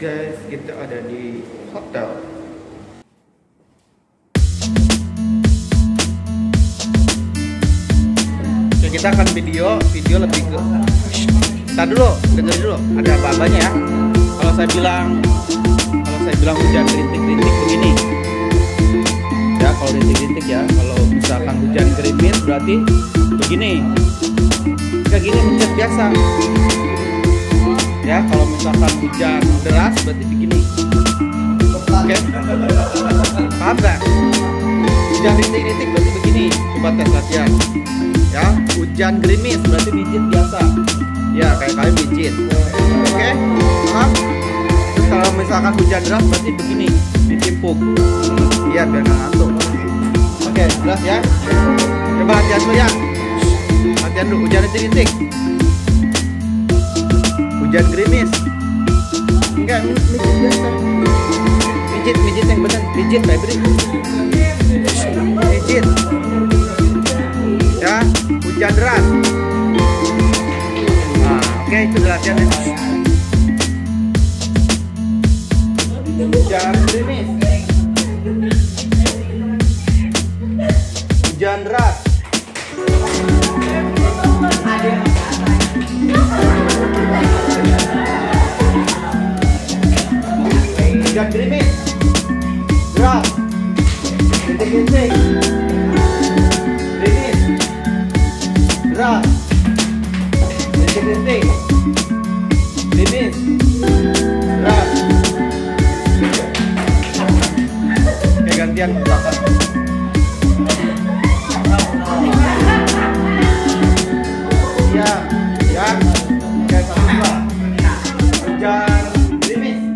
Guys, kita ada di hotel. Oke, kita akan video lebih ke. Ntar dulu, dengerin dulu. Ada apa-apanya ya. Kalau saya bilang hujan rintik-rintik begini. Ya, kalau rintik-rintik ya. Kalau misalkan hujan gerimis berarti begini. Kayak gini hujan biasa. Ya, kalau misalkan hujan deras berarti begini. Oke, paham nggak? Hujan rintik-rintik berarti begini. Coba tes latihan. Ya, hujan gerimis berarti pijit biasa. Ya, kayak kalian pijit. Oke, paham? Terus kalau misalkan hujan deras berarti begini, ditimpuk. Iya, biar nggak ngantuk. Oke, jelas ya. Coba latihan dulu ya. Latihan dulu hujan rintik-rintik. Hujan gerimis. Enggak, mijit biasa. Mijit yang benar. Mijit, Febri. Mijit. Ya, hujan deras. Nah, oke, itu latihannya. Hujan gerimis. Hujan deras. Hujan gerimis, deras, rintik-rintik, gerimis, deras, rintik-rintik, gerimis, deras. Oke, gantian ke belakang. Ya, ya, oke, sama-sama. Hujan gerimis.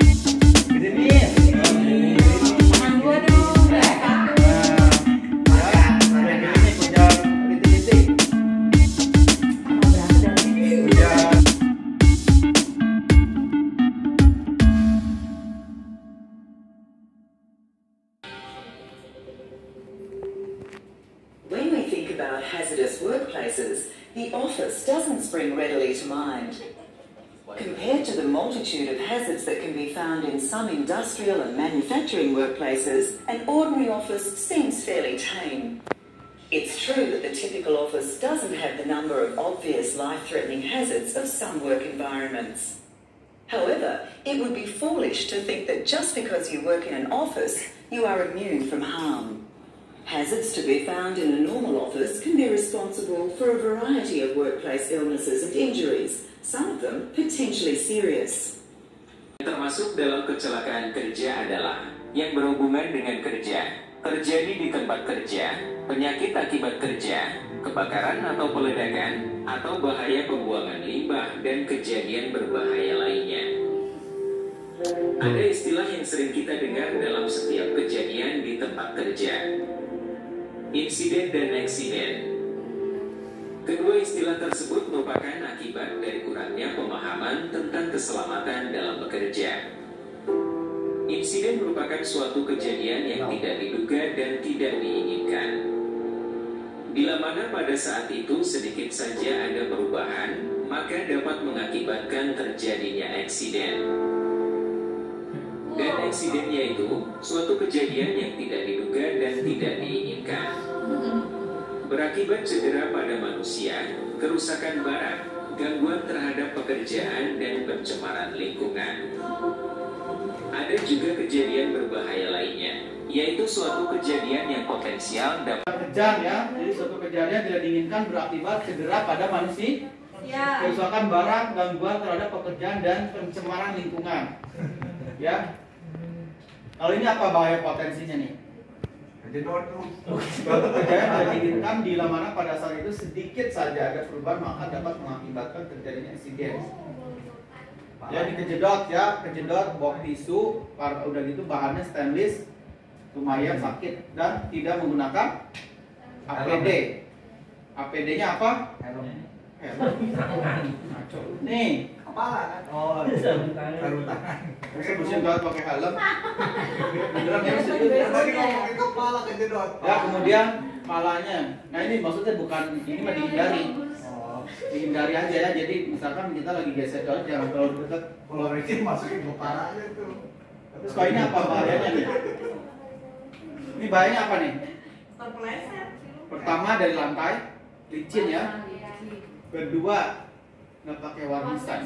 When we think about hazardous workplaces, the office doesn't spring readily to mind. Compared to the multitude of hazards that can be found in some industrial and manufacturing workplaces, an ordinary office seems fairly tame. It's true that the typical office doesn't have the number of obvious life-threatening hazards of some work environments. However, it would be foolish to think that just because you work in an office, you are immune from harm. Hazards to be found in a normal office can be responsible for a variety of workplace illnesses and injuries, some of them potentially serious. Termasuk dalam kecelakaan kerja adalah yang berhubungan dengan kerja, terjadi di tempat kerja, penyakit akibat kerja, kebakaran atau peledakan, atau bahaya pembuangan limbah dan kejadian berbahaya lainnya. Ada istilah yang sering kita dengar dalam setiap kejadian di tempat kerja. Insiden dan eksiden. Kedua istilah tersebut merupakan akibat dari kurangnya pemahaman tentang keselamatan dalam bekerja. Insiden merupakan suatu kejadian yang tidak diduga dan tidak diinginkan. Bila mana pada saat itu sedikit saja ada perubahan, maka dapat mengakibatkan terjadinya eksiden. Dan eksidennya itu suatu kejadian yang tidak diduga dan tidak diinginkan. Berakibat cedera pada manusia, kerusakan barang, gangguan terhadap pekerjaan, dan pencemaran lingkungan. Ada juga kejadian berbahaya lainnya, yaitu suatu kejadian yang potensial dapat Kejang ya, jadi suatu kejadian tidak diinginkan berakibat cedera pada manusia, kerusakan barang, gangguan terhadap pekerjaan, dan pencemaran lingkungan. Ya, kalau ini apa bahaya potensinya nih? Suatu kejadian tidak diinginkan bila mana pada saat itu sedikit saja ada perubahan maka dapat mengakibatkan terjadinya insiden. Ya, dikejedot ya, kejedot box tisu, udah gitu bahannya stainless, lumayan sakit dan tidak menggunakan APD. APD-nya apa? Helm. Nih, kepala kan? Oh, sarung tangan. Terus bersih banget pakai helm. Beneran ya itu tadi ngomongin kepala kejedot. Ya, kemudian palanya. Nah, ini maksudnya bukan ini mah dihindari. dihindari aja ya. Jadi misalkan kita lagi geser jalan, jangan terlalu dekat. Kalau Ricky masukin kepala aja tuh. Terus kalau ini apa bahayanya nih? Ini bahayanya apa nih? Terpeleset. Pertama dari lantai, licin ya. Kedua, nggak pakai warning sign.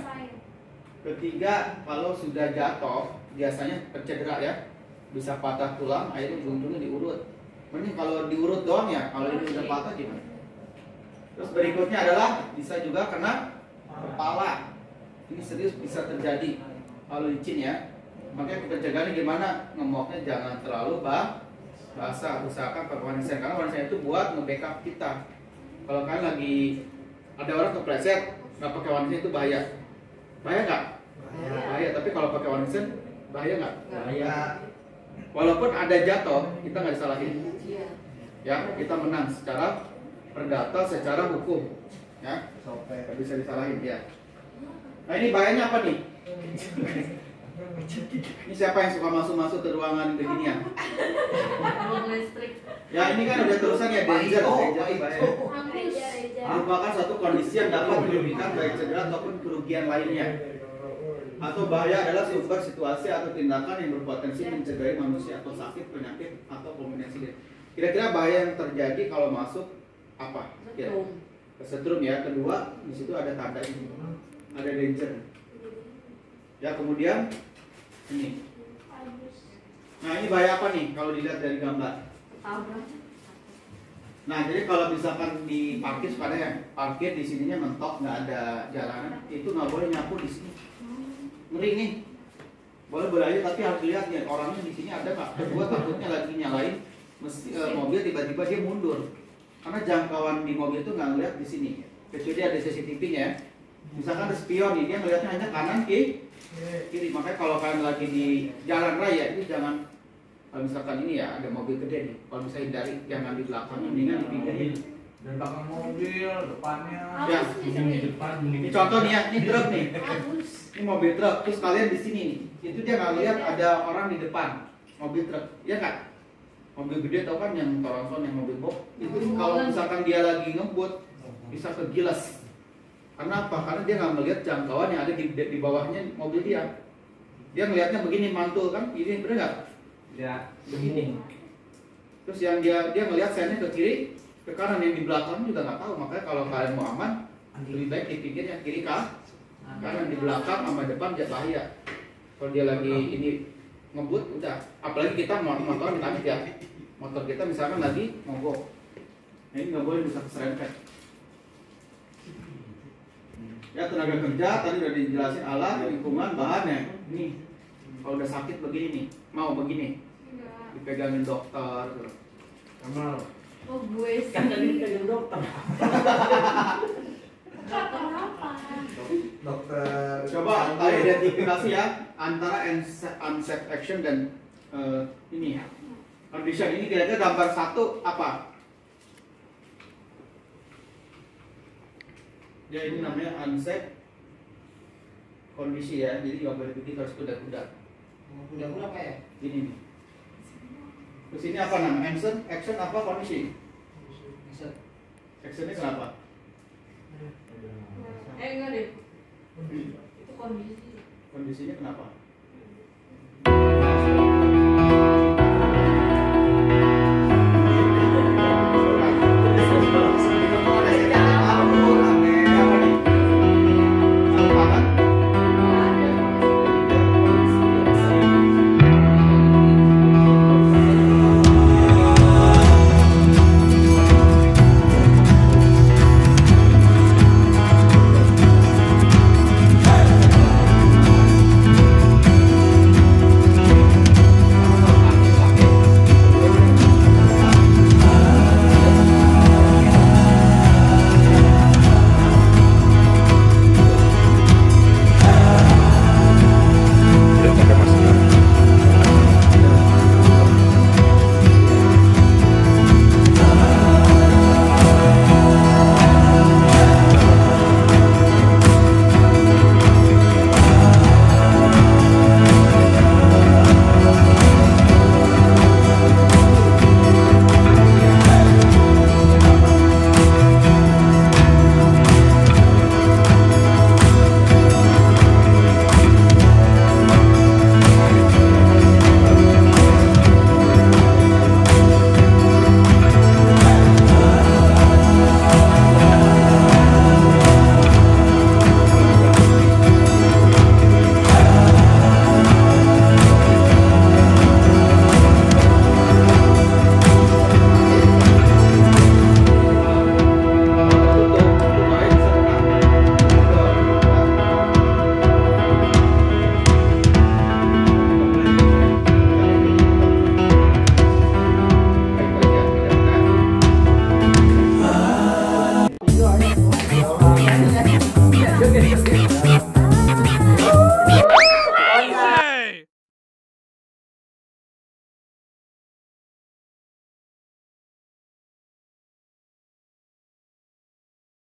Ketiga, kalau sudah jatuh, biasanya tercedera ya, bisa patah tulang, akhirnya ujung-ujungnya diurut. Mending kalau diurut doang ya, kalau ini udah patah gimana? Terus berikutnya adalah bisa juga kena kepala. Ini serius bisa terjadi kalau licin ya. Makanya pencegahannya gimana? Ngemoknya jangan terlalu basah. Usahakan pakai warning sign, karena warning sign itu buat nge-backup kita. Kalau kalian lagi ada orang kepleset nggak pakai warning sign itu bahaya. Bahaya nggak? Bahaya. Tapi kalau pakai warning sign bahaya nggak? Bahaya. Walaupun ada jatuh, kita nggak disalahin. Ya, kita menang secara perdata, secara hukum. Ya, nggak bisa disalahin ya. Nah ini bahayanya apa nih? Ini siapa yang suka masuk-masuk ke ruangan beginian? Ya ini kan udah tulisan ya danger, merupakan suatu kondisi yang dapat menyebabkan baik cedera ataupun kerugian lainnya. Atau bahaya adalah sumber situasi atau tindakan yang berpotensi mencederai manusia atau sakit, penyakit, atau kombinasi. Kira-kira bahaya yang terjadi kalau masuk apa? Kesetrum ya. Kedua, di situ ada tanda ini, ada danger. Ya kemudian ini. Nah ini bahaya apa nih kalau dilihat dari gambar? Nah jadi kalau misalkan di parkir pada ya, parkir di sininya mentok, nggak ada jalanan, itu nggak boleh nyapu di sini. Ngeri nih, boleh aja tapi harus lihat nih orangnya di sini ada nggak. Kedua takutnya lagi nyalain mobil tiba-tiba dia mundur, karena jangkauan di mobil itu nggak ngeliat di sini. Kecuali ada CCTV-nya ya. Misalkan ada spion nih, dia ngeliatnya hanya kanan kiri. Makanya kalau kalian lagi di jalan raya itu jangan, kalau misalkan ini ya ada mobil gede nih, kalau bisa hindari, jangan di belakangnya, mendingan di pinggirin. Dan belakang mobil, depannya. Ya, di depan. ini contoh nih ya, ini truk nih. Ini mobil truk, terus kalian di sini nih, itu dia nggak lihat ada orang di depan mobil truk, ya nggak? Mobil gede tau kan yang Toronto, yang mobil box, itu kalau misalkan dia lagi ngebut bisa kegilas. Karena apa? Karena dia nggak melihat jangkauan yang ada di bawahnya mobil dia. Dia melihatnya begini mantul kan, ini bener nggak? Ya, begini. Terus yang dia melihat sennya ke kiri, ke kanan, yang di belakang juga nggak tahu. Makanya kalau kalian mau aman, lebih baik dipikir yang kiri karena di belakang sama depan jadi bahaya. Kalau dia lagi ini ngebut udah, apalagi kita motor amit ya, motor kita misalkan lagi mogok, nah ini nggak boleh bisa keserempet. Ya tenaga kerja tadi udah dijelasin, alat, lingkungan, bahannya. Nih kalau udah sakit begini nih, mau begini dipegangin dokter gitu. Kamal. Oh gue sih. Kan tadi dipegang dokter. Dokter. Coba identifikasi ya antara unsafe action dan ini condition. Ini kira-kira gambar satu apa? Ya ini namanya unsafe kondisi ya. Jadi gambar itu kita harus kuda-kuda. Kuda-kuda apa ya? Ini nih. Terus ini apa namanya? Action apa kondisi? Actionnya kenapa? Enggak deh. Itu kondisi. Kondisinya kenapa?